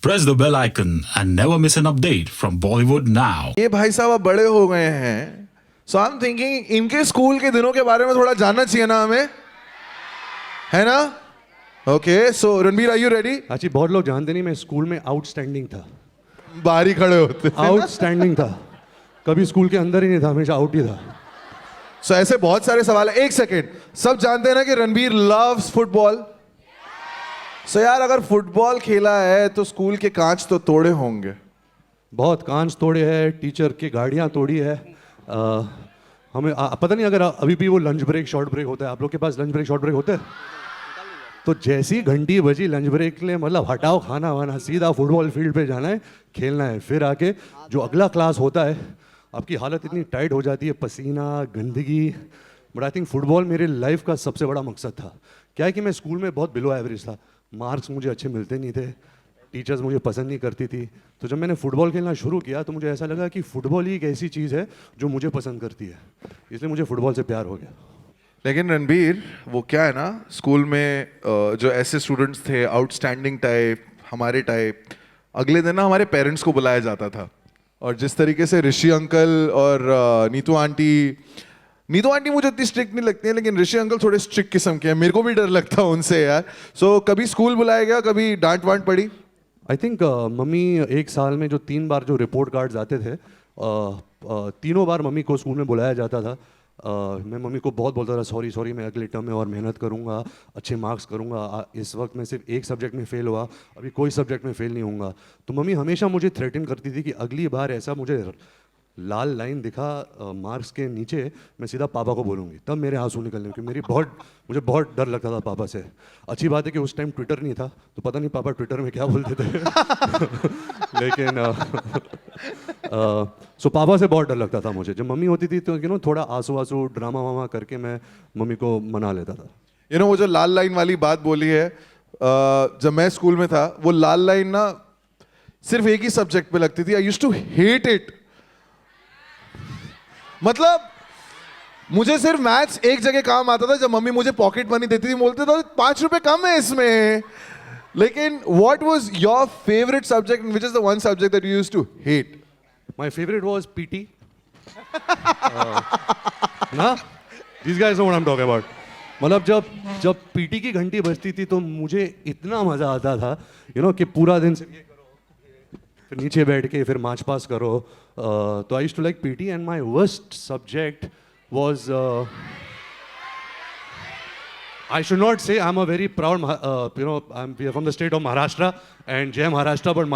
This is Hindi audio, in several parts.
Press the bell icon and never miss an update from Bollywood now. ये भाई साहब अब बड़े हो गए हैं, सो आई एम थिंकिंग इनके स्कूल के दिनों के बारे में थोड़ा जानना चाहिए ना हमें, है ना? Okay, so Ranbir, are you ready? अच्छी बहुत लोग जानते नहीं, मैं स्कूल में आउटस्टैंडिंग था। बाहर ही खड़े होते थे। आउटस्टैंडिंग था, कभी स्कूल के अंदर ही नहीं था, हमेशा आउट ही था। सो ऐसे बहुत सारे सवाल है। एक सेकेंड, सब जानते हैं ना कि रणबीर लव्स फुटबॉल। सो यार, अगर फुटबॉल खेला है तो स्कूल के कांच तो तोड़े होंगे। बहुत कांच तोड़े हैं, टीचर की गाड़ियाँ तोड़ी है। हमें पता नहीं अगर अभी भी वो लंच ब्रेक शॉर्ट ब्रेक होता है, आप लोग के पास लंच ब्रेक शॉर्ट ब्रेक होता है? तो जैसी घंटी बजी लंच ब्रेक के लिए, मतलब हटाओ खाना वाना, सीधा फुटबॉल फील्ड पे जाना है, खेलना है। फिर आके जो अगला क्लास होता है, आपकी हालत इतनी टाइट हो जाती है, पसीना, गंदगी। बट आई थिंक फुटबॉल मेरे लाइफ का सबसे बड़ा मकसद था। क्या है कि मैं स्कूल में बहुत बिलो एवरेज था, मार्क्स मुझे अच्छे मिलते नहीं थे, टीचर्स मुझे पसंद नहीं करती थी। तो जब मैंने फुटबॉल खेलना शुरू किया तो मुझे ऐसा लगा कि फुटबॉल ही एक ऐसी चीज़ है जो मुझे पसंद करती है, इसलिए मुझे फुटबॉल से प्यार हो गया। लेकिन रणबीर, वो क्या है ना, स्कूल में जो ऐसे स्टूडेंट्स थे आउटस्टैंडिंग टाइप, हमारे टाइप, अगले दिन ना हमारे पेरेंट्स को बुलाया जाता था। और जिस तरीके से ऋषि अंकल और नीतू आंटी मुझे इतनी स्ट्रिक्ट नहीं लगती है, लेकिन ऋषि अंकल थोड़े स्ट्रिक्ट किस्म के हैं, मेरे को भी डर लगता है उनसे यार। सो कभी स्कूल बुलाया गया, कभी डांट वांट पड़ी? आई थिंक मम्मी एक साल में जो 3 बार जो रिपोर्ट कार्ड्स आते थे, तीनों बार मम्मी को स्कूल में बुलाया जाता था। मैं मम्मी को बहुत बोलता था, सॉरी मैं अगले टर्म में और मेहनत करूँगा, अच्छे मार्क्स करूँगा। इस वक्त मैं सिर्फ एक सब्जेक्ट में फ़ेल हुआ, अभी कोई सब्जेक्ट में फ़ेल नहीं होऊंगा। तो मम्मी हमेशा मुझे थ्रेटन करती थी कि अगली बार ऐसा मुझे लाल लाइन दिखा मार्क्स के नीचे, मैं सीधा पापा को बोलूँगी, तब मेरे आंसू निकलने, क्योंकि मुझे बहुत डर लगता था पापा से। अच्छी बात है कि उस टाइम ट्विटर नहीं था, तो पता नहीं पापा ट्विटर में क्या बोलते थे लेकिन सो पापा से बहुत डर लगता था मुझे। जब मम्मी होती थी तो थोड़ा आंसू ड्रामा वामा करके मैं मम्मी को मना लेता था। वो जो लाल लाइन वाली बात बोली है, जब मैं स्कूल में था, वो लाल लाइन ना सिर्फ एक ही सब्जेक्ट पे लगती थी। I used to hate it. मतलब मुझे सिर्फ मैथ्स एक जगह काम आता था, जब मम्मी मुझे पॉकेट मनी देती थी, बोलते थे 5 रुपए कम है इसमें। लेकिन what was your favourite subject, which is the one subject that you used to hate? My favourite was PT. ना, this guys know what I am talking about. मतलब जब पीटी की घंटी बजती थी तो मुझे इतना मजा आता था, कि पूरा दिन सिर्फ ये करो, फिर नीचे बैठ के फिर मार्च पास करो। तो I used to like PT and my worst subject was I should not say I'm a very proud we are from the state of Maharashtra and Jai Maharashtra, but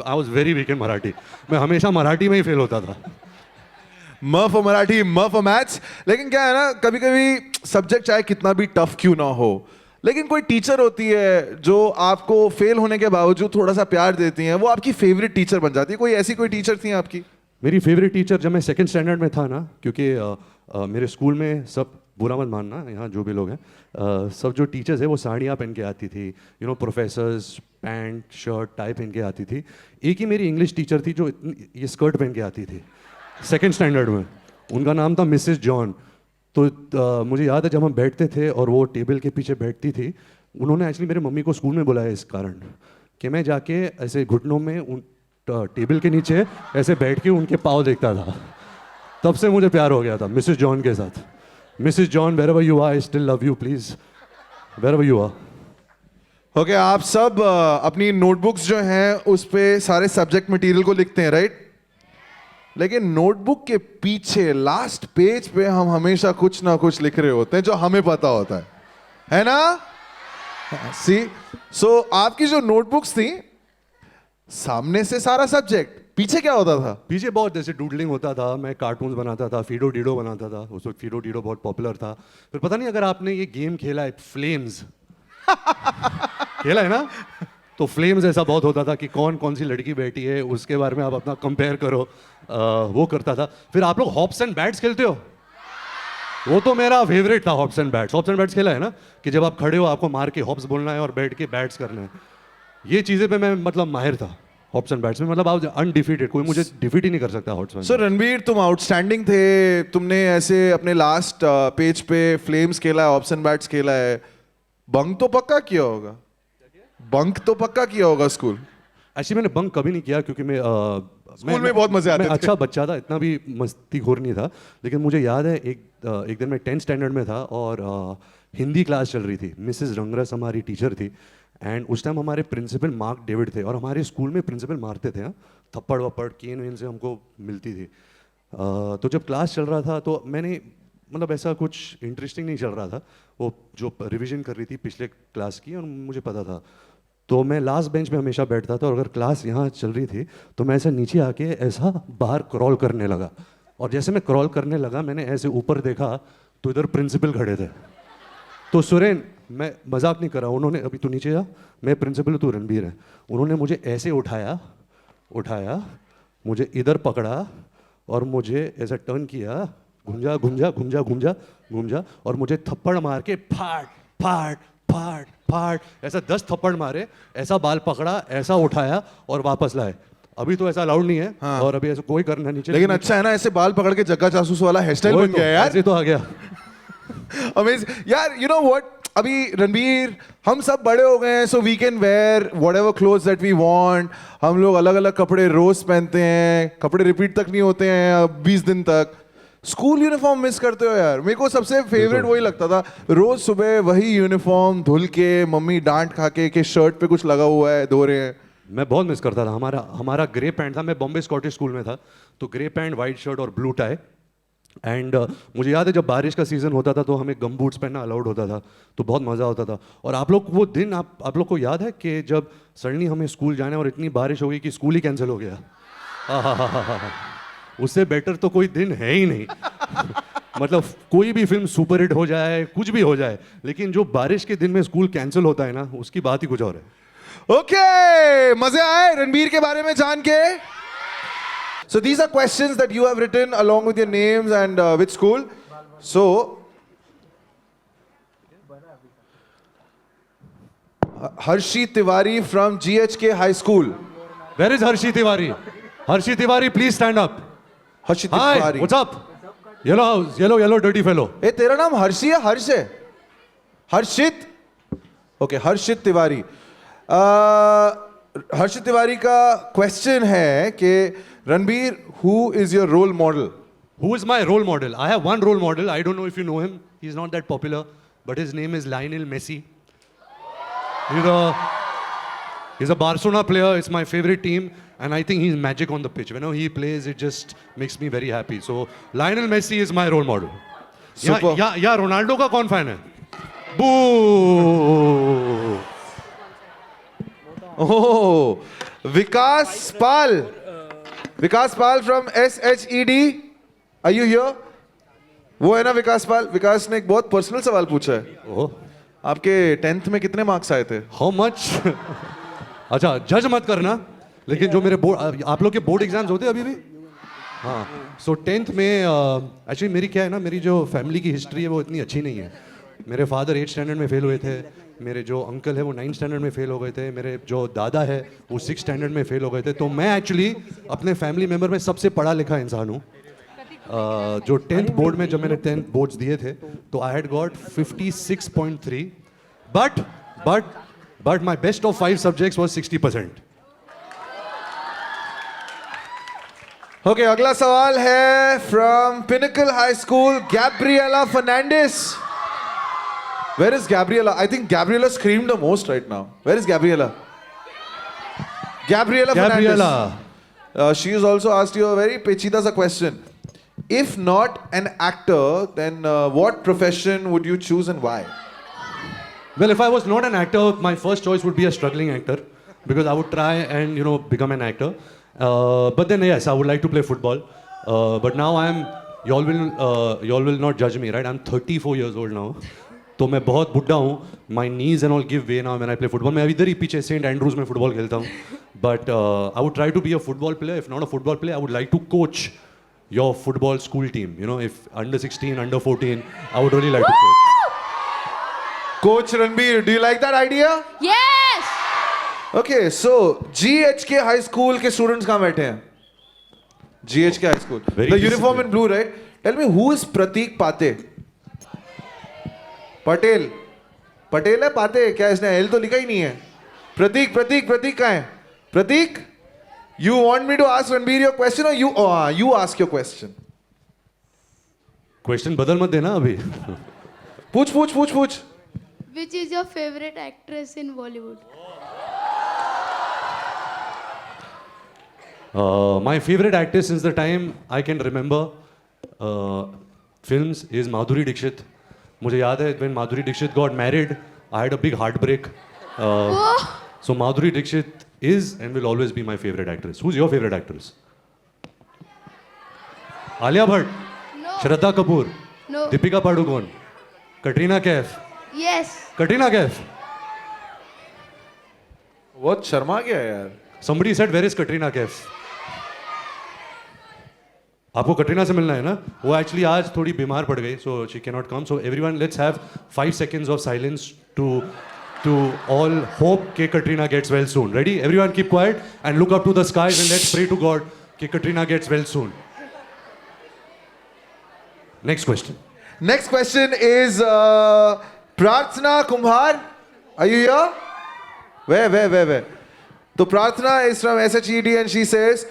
I was very weak in Marathi. मैं हमेशा मराठी में ही फेल होता था। म फॉर मराठी, म फॉर मैथ्स। लेकिन क्या है ना, कभी कभी सब्जेक्ट चाहे कितना भी टफ क्यों ना हो, लेकिन कोई टीचर होती है जो आपको फेल होने के बावजूद थोड़ा सा प्यार देती है, वो आपकी फेवरेट टीचर बन जाती है। कोई ऐसी कोई टीचर थी आपकी? मेरी फेवरेट टीचर जब मैं 2nd स्टैंडर्ड में था ना, क्योंकि मेरे स्कूल में सब, बुरा मत मानना यहाँ जो भी लोग हैं, सब जो टीचर्स है वो साड़ियाँ पहन के आती थी, प्रोफेसर्स पैंट शर्ट टाई पहन के आती थी। एक ही मेरी इंग्लिश टीचर थी जो ये स्कर्ट पहन के आती थी 2nd स्टैंडर्ड में, उनका नाम था मिसेस जॉन। तो मुझे याद है जब हम बैठते थे और वो टेबल के पीछे बैठती थी, उन्होंने एक्चुअली मेरे मम्मी को स्कूल में बुलाया इस कारण कि मैं जाके ऐसे घुटनों में उन टेबल के नीचे ऐसे बैठ के उनके पाँव देखता था। तब से मुझे प्यार हो गया था मिसेस जॉन के साथ। Mrs John, wherever you are, I still love you, please, wherever you are. Okay, आप सब अपनी नोटबुक्स जो हैं उस पे सारे सब्जेक्ट मटेरियल को लिखते हैं, राइट? लेकिन नोटबुक के पीछे लास्ट पेज पे हम हमेशा कुछ ना कुछ लिख रहे होते हैं जो हमें पता होता है ना? सी, सो आपकी जो नोटबुक्स थी, सामने से सारा सब्जेक्ट, पीछे क्या होता था? पीछे बहुत जैसे डूडलिंग होता था, मैं कार्टून्स बनाता था, फीडो डीडो बनाता था। उस वक्त फीडो डीडो बहुत पॉपुलर था। फिर पता नहीं अगर आपने ये गेम खेला है, फ्लेम्स खेला है ना? तो फ्लेम्स ऐसा बहुत होता था कि कौन सी लड़की बैठी है उसके बारे में आप अपना कंपेयर करो, वो करता था। फिर आप लोग हॉप्स एंड बैट्स खेलते हो? वो तो मेरा फेवरेट था, hops and bats. Hops and bats खेला है ना, कि जब आप खड़े हो आपको मार के हॉप्स बोलना है और बैठ के बैट्स करना है। ये चीज़ें पे मैं मतलब माहिर था हॉप्स एंड बैट्स में, मतलब आप अनडिफीटेड, कोई मुझे डिफीट ही नहीं कर सकता हॉप्स एंड। सो रणबीर, तुम आउटस्टैंडिंग थे, तुमने ऐसे अपने लास्ट पेज पे फ्लेम्स खेला है, हॉप्स एंड बैट्स खेला है, बंक तो पक्का किया होगा? बंक तो पक्का किया होगा स्कूल? एक्चुअली मैंने बंक कभी नहीं किया क्योंकि मैं स्कूल में बहुत मजे आते मैं थे। अच्छा बच्चा था, इतना भी मस्तीखोर नहीं था। लेकिन मुझे याद है एक दिन मैं 10th स्टैंडर्ड में था और हिंदी क्लास चल रही थी। मिसेस रंगरस हमारी टीचर थी एंड उस टाइम हमारे प्रिंसिपल मार्क डेविड थे और हमारे स्कूल में प्रिंसिपल मारते थे, हाँ, थप्पड़ वप्पड़ केन वेन से हमको मिलती थी। तो जब क्लास चल रहा था तो मैंने मतलब ऐसा कुछ इंटरेस्टिंग नहीं चल रहा था, वो जो रिवीजन कर रही थी पिछले क्लास की और मुझे पता था, तो मैं लास्ट बेंच में हमेशा बैठता था और अगर क्लास यहाँ चल रही थी तो मैं ऐसा नीचे आके ऐसा बाहर क्रॉल करने लगा और जैसे मैं क्रॉल करने लगा मैंने ऐसे ऊपर देखा तो इधर प्रिंसिपल खड़े थे। तो सुरेन, मैं मजाक नहीं कर रहा, उन्होंने अभी तू नीचे जा, मैं प्रिंसिपल हूँ, तू रणबीर है, उन्होंने मुझे ऐसे उठाया मुझे इधर पकड़ा और मुझे ऐसा टर्न किया, घुंजा और मुझे थप्पड़ मार के फाड़ ऐसा 10 थप्पड़ मारे, ऐसा बाल पकड़ा, ऐसा उठाया और वापस लाए। अभी तो ऐसा अलाउड नहीं है, हाँ। और अभी ऐसा कोई करना नीचे, लेकिन अच्छा है ना, ऐसे बाल पकड़ के जग्गा जासूस वाला हेयर स्टाइल बन गया यार। ऐसे तो आ गया। अमेजिंग यार, यू नो व्हाट, अभी रणबीर हम सब बड़े हो गए हैं, so we can wear whatever clothes that we want. हम लोग अलग अलग कपड़े रोज पहनते हैं, कपड़े रिपीट तक नहीं होते हैं 20 दिन तक। स्कूल यूनिफॉर्म मिस करते हो यार? मेरे को सबसे फेवरेट वही लगता था, रोज सुबह वही यूनिफॉर्म धुल के, मम्मी डांट खा के शर्ट पे कुछ लगा हुआ है, धो रहे हैं। मैं बहुत मिस करता था। हमारा ग्रे पैंट था, मैं बॉम्बे स्कॉटिश स्कूल में था, तो ग्रे पैंट, वाइट शर्ट और ब्लू टाई। एंड मुझे याद है जब बारिश का सीज़न होता था तो हमें गम बूट्स पहनना अलाउड होता था, तो बहुत मज़ा होता था। और आप लोग वो दिन, आप लोग को याद है कि जब सडनली हमें स्कूल जाना और इतनी बारिश हो गई कि स्कूल ही कैंसिल हो गया। उससे बेटर तो कोई दिन है ही नहीं। मतलब कोई भी फिल्म सुपर हिट हो जाए, कुछ भी हो जाए, लेकिन जो बारिश के दिन में स्कूल कैंसिल होता है ना, उसकी बात ही कुछ और है। ओके, मजे आए रणबीर के बारे में जान के? So these are questions that you have written along with your names and which school. So Harshi Tiwari from GHK High School. Where is Harshi Tiwari? Harshi Tiwari, please stand up. Harshi Hi, Tiwari. what's up? Yellow house, yellow dirty fellow. ए, तेरा नाम हर्षी है? हर्ष है? हर्षित? ओके, हर्षित तिवारी। हर्षित तिवारी का क्वेश्चन है कि Ranbir, who is your role model? Who is my role model? I have one role model. I don't know if you know him. He's not that popular, but his name is Lionel Messi. He's a Barcelona player. It's my favorite team, and I think he's magic on the pitch. Whenever he plays, it just makes me very happy. So Lionel Messi is my role model. Super. या रोनाल्डो का कौन फैन है? बू। Oh, Vikas Pal. Vikas Pal from SHED. Are you here? वो है ना विकास पाल? विकास ने एक बहुत पर्सनल सवाल पूछा है। ओह, आपके 10th में कितने मार्क्स आए थे? How much? अच्छा, जज मत करना, लेकिन जो मेरे बोर्ड, आप लोग के बोर्ड एग्जाम्स होते हैं अभी भी? हाँ, सो 10th में एक्चुअली मेरी क्या है ना, मेरी जो फैमिली की हिस्ट्री है वो इतनी अच्छी नहीं है। मेरे फादर 8th स्टैंडर्ड में फेल हुए थे, मेरे जो अंकल है वो 9th स्टैंडर्ड में फेल हो गए थे, मेरे जो दादा है वो 6th स्टैंडर्ड में फेल हो गए थे। तो मैं एक्चुअली अपने फैमिली मेम्बर में सबसे पढ़ा लिखा इंसान हूँ। जो 10th बोर्ड में, जब मैंने 10th बोर्ड्स दिए थे, तो I had got 56.3, but my best of 5 subjects was 60%। Okay, अगला सवाल है from Pinnacle high school, Gabriela Fernandes. Where is Gabriela? I think Gabriela screamed the most right now. Where is Gabriela? Gabriela Fernandez. She has also asked you a very pechida sa question. If not an actor, then what profession would you choose and why? Well, if I was not an actor, my first choice would be a struggling actor, because I would try and become an actor. But then yes, I would like to play football. But now y'all will not judge me, right? I'm 34 years old now. तो मैं बहुत बुढ़ा हूँ, my knees and all give way now when I play football. मैं इधर ही पीछे सेंट एंड्रूज में फुटबॉल खेलता हूँ, but I would try to be a football player. If not a football player, I would like to coach your football school team, if under 16, under 14, I would really like to coach. Coach Ranbir, do you like that idea? Yes! Okay, so GHK High School के students कहाँ बैठे हैं? GHK High School. The uniform in blue, right? Tell me, who is Pratik Pate? Patel. Patel है पाते? क्या इसने एल तो लिखा ही नहीं है। प्रतीक कहाँ है? Pratik, you want me to ask Ranbir your question or you ask your question? Question बदल मत देना अभी. पूछ. Which is your favorite actress in Bollywood? My favorite actress since the time I can remember films is Madhuri Dixit. मुझे याद है when Madhuri Dixit got married, I had a big heartbreak. So Madhuri Dixit is and will always be my favorite actress. Who's your favorite actress? Alia Bhatt, No. Shraddha Kapoor, No. Deepika Padukone, Katrina Kaif. Yes. Katrina Kaif. बहुत शर्मा गया यार. Somebody said where is Katrina Kaif? आपको कटरीना से मिलना है ना? वो एक्चुअली आज थोड़ी बीमार पड़ गई, so she cannot come. So everyone, let's have 5 seconds of silence to all hope कि Katrina gets well soon. Ready? Everyone keep quiet and look up to the skies and let's pray to God कि Katrina gets well soon. Next question. Next question is Prarthana Kumhar. Are you here? Where? तो Prarthana is from SHED and she says,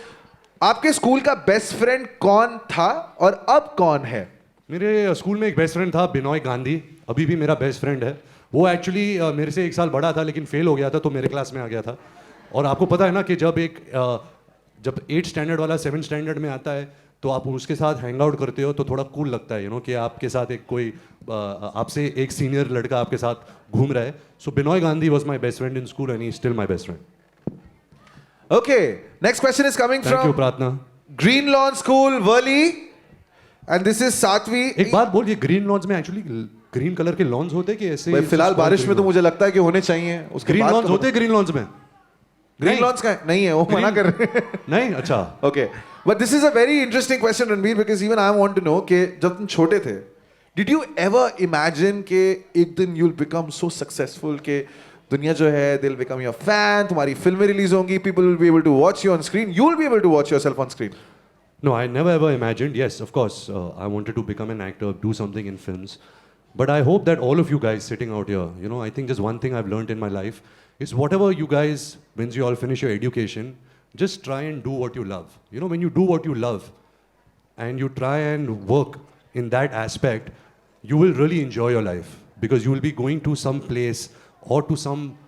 आपके स्कूल का बेस्ट फ्रेंड कौन था और अब कौन है? मेरे स्कूल में एक बेस्ट फ्रेंड था बिनॉय गांधी, अभी भी मेरा बेस्ट फ्रेंड है. वो एक्चुअली मेरे से 1 साल बड़ा था लेकिन फेल हो गया था तो मेरे क्लास में आ गया था. और आपको पता है ना कि जब 8 स्टैंडर्ड वाला 7 स्टैंडर्ड में आता है तो आप उसके साथ हैंग आउट करते हो तो थोड़ा कूल लगता है, कि आपके साथ एक कोई आपसे एक सीनियर लड़का आपके साथ घूम रहा है. So Binoy Gandhi was my best friend in school and he still my best friend. Okay, next question is coming thank you from Prarthana. Green Lawn School, Worli. And this is Satvi. एक बात बोल, ये ग्रीन लॉन्स में एक्चुअली ग्रीन कलर के लॉन्स होते कि ऐसे? भाई फिलहाल बारिश में तो मुझे लगता है कि होने चाहिए. उसके ग्रीन बाद लॉन्स होते ग्रीन लॉन्स में? ग्रीन लॉन्स का नहीं है, वो मना कर रहे हैं. नहीं, अच्छा. Okay, but this is a very interesting question, Ranbir, because even I want to know कि जब तुम छोटे थे, did you ever imagine कि एक दिन you'll become so successful कि दुनिया जो है they'll become your fan, तुम्हारी फिल्में रिलीज होंगी, people will be able to watch you on screen, you'll be able to watch yourself on screen? No, I never ever imagined. Yes, of course, I wanted to become an actor, do something in films. But I hope that all of you guys sitting out here, I think just one thing I've learned in my life is whatever you guys, once you all finish your education, just try and do what you love. When you do what you love and you try and work in that aspect, you will really enjoy your life because you will be going to some place or to some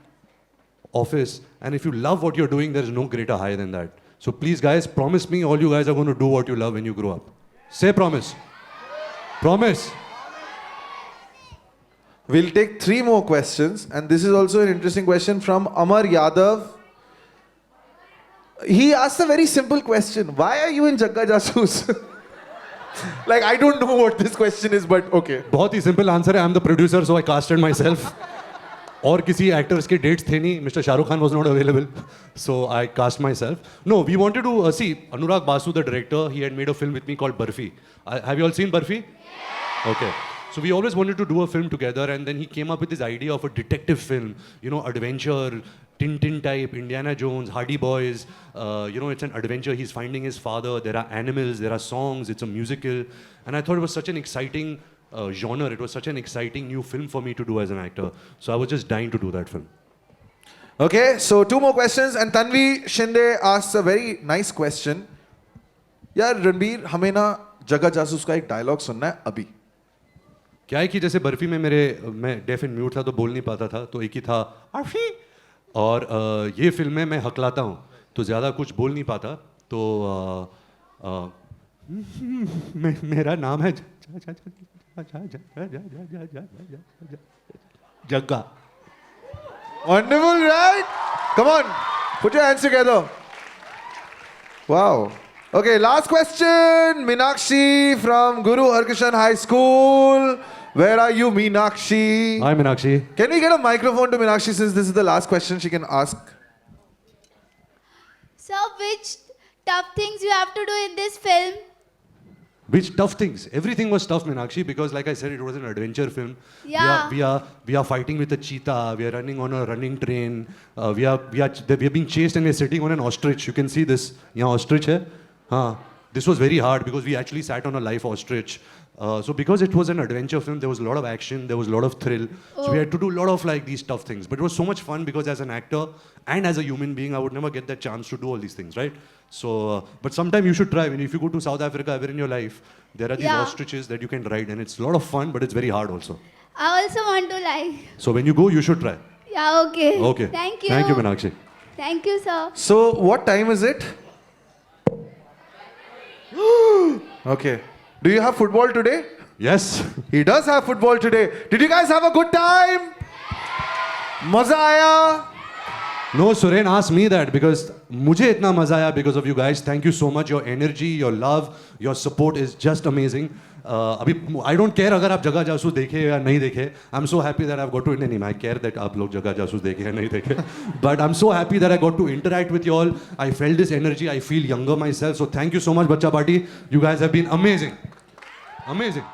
office, and if you love what you're doing, there is no greater high than that. So please guys, promise me all you guys are going to do what you love when you grow up. Say promise. Promise. We'll take 3 more questions, and this is also an interesting question from Amar Yadav. He asked a very simple question. Why are you in Jagga Jasoos? Like, I don't know what this question is, but okay. बहुत ही simple answer है. I'm the producer, so I casted myself. और किसी actors के dates थे नहीं. Mr. Shah Rukh Khan was not available, so I cast myself. No, we wanted to see Anurag Basu, the director. He had made a film with me called Barfi. Have you all seen Barfi? Yeah. Okay. So we always wanted to do a film together, and then he came up with this idea of a detective film, adventure, Tintin type, Indiana Jones, Hardy Boys. It's an adventure. He's finding his father. There are animals, there are songs. It's a musical, and I thought it was such an exciting genre. It was such an exciting new film for me to do as an actor. So I was just dying to do that film. Okay, so 2 more questions, and Tanvi Shinde asks a very nice question. यार रणबीर, हमें ना जगह जासूस का एक डायलॉग सुनना है अभी. क्या है कि जैसे बर्फी में मैं डेफ एंड म्यूट था तो बोल नहीं पाता था, तो एक ही था अर्फी, और ये फिल्म में मैं हकलाता हूँ तो ज़्यादा कुछ बोल नहीं पाता, तो मेरा नाम है जग्गा. Wonderful, right? Come on, put your hands together. Wow. Okay, last question. Meenakshi from Guru Harkishan High School. Where are you, Meenakshi? Hi, Meenakshi. Can we get a microphone to Meenakshi since this is the last question she can ask? So, which tough things you have to do in this film? Which tough things? Everything was tough, Meenakshi, because like I said, it was an adventure film. Yeah. We are fighting with a cheetah. We are running on a running train. We are being chased and we are sitting on an ostrich. You can see this. यहाँ ostrich है. हाँ. this was very hard because we actually sat on a live ostrich. So because it was an adventure film, there was a lot of action, there was a lot of thrill. So we had to do a lot of like these tough things. But it was so much fun because as an actor and as a human being, I would never get that chance to do all these things, right? So, but sometime you should try. I mean, if you go to South Africa ever in your life, there are these Yeah. ostriches that you can ride, and it's a lot of fun, but it's very hard also. I also want to like. So when you go, you should try. Yeah, okay. Okay. Thank you. Thank you, Meenakshi. Thank you, sir. So, what time is it? Okay. Do you have football today? Yes. He does have football today. Did you guys have a good time? Maza aaya? No, Suren asked me that because मुझे इतना मजा आया because of you guys. Thank you so much. Your energy, your love, your support is just amazing. अभी I don't care अगर आप जगह जासूस देखे या नहीं देखे. I'm so happy that I've got to नहीं I care that आप लोग जगह जासूस देखे या नहीं देखे. But I'm so happy that I got to interact with you all. I felt this energy. I feel younger myself. So thank you so much, Bacha Party. You guys have been amazing. Amazing.